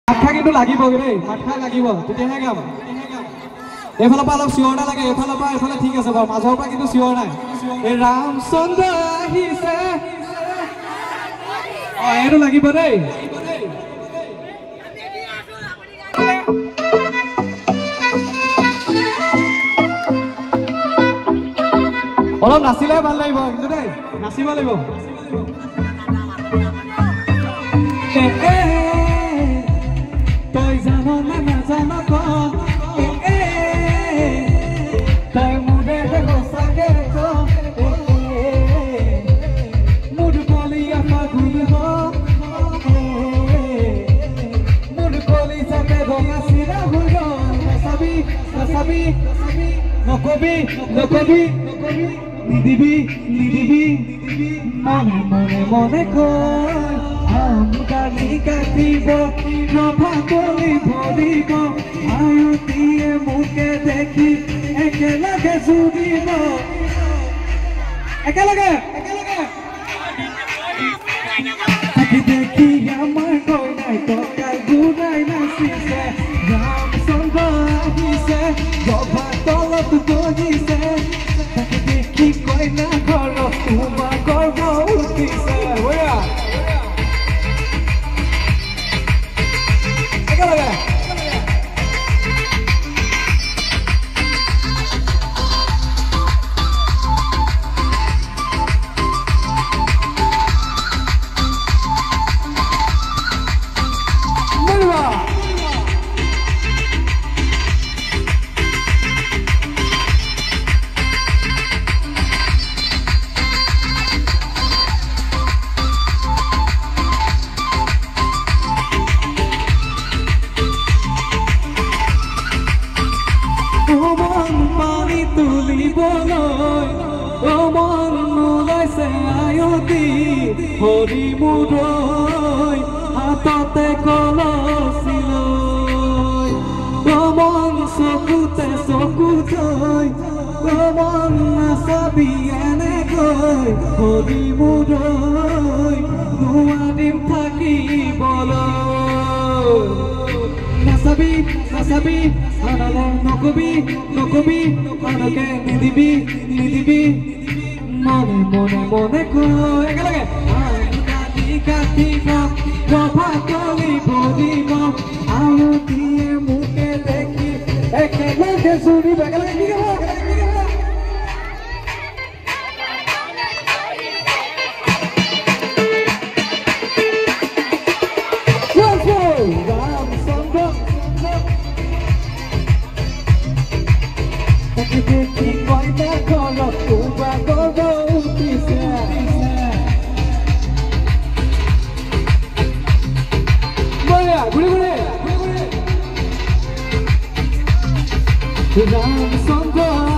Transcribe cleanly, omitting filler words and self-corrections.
মাথা কিন্তু লাগিব দেই, মাথা লাগিব, তেতিয়াহে গাম। এইফালৰ পৰা অলপ চিঞৰ এটা লাগে, এইফালৰ পৰা এইফালে ঠিক আছে বাৰু, মাজৰ পৰা কিন্তু চিঞৰ নাই। এই ৰামচন্দ্ৰ আহিছে, এইটো লাগিব দেই। অলপ নাচিলে ভাল লাগিব কিন্তু দেই, নাচিব লাগিব। তই জানো নে নাজানো ক, তই মোৰে সঁচাকে ক, মোৰ কলিয়া ফাগুন মোৰ কলিজাতে ৰঙা চিৰা ভুল, নাচাবি নাচাবি নকবি নকবি নিদিবি নিদিবি মনে মনে মনে কয় আমদানি কাটিব নভা কলি ভৰিব আয়ুতিয়ে মোকে দেখি একেলগে জুৰিব একেলগে দেখি আমাৰ কইনাই টকাৰ গুণাই নাচিছে ৰামচন্দ্ৰ আহিছে গভা তলত বহিছে তাকে দেখি কইনা ঘৰত তোমাৰ গৰ্ব উঠিছে একেলগে হৰি মুৰৈ হাততে কলচি লৈ মন চকুতে চকু থৈ মন নাচাবি এনেকৈ হৰি মুৰৈ নোৱাৰিম থাকিবলৈ নাচাবি নাচাবি আনলে নকবি নকবি আনকে নিদিবি নিদিবি মনে মনে মনে কৈ একেলগে কাটিব গভা কলি ভৰিব আয়ুতিয়ে মোকে দেখি একেলগে জুৰিব একেলগে কি গাব ৰামচন্দ্ৰ তাকে দেখি কইনা ঘৰত তোমাৰ গৰ্ব উঠিছে ৰামচন্দ্ৰ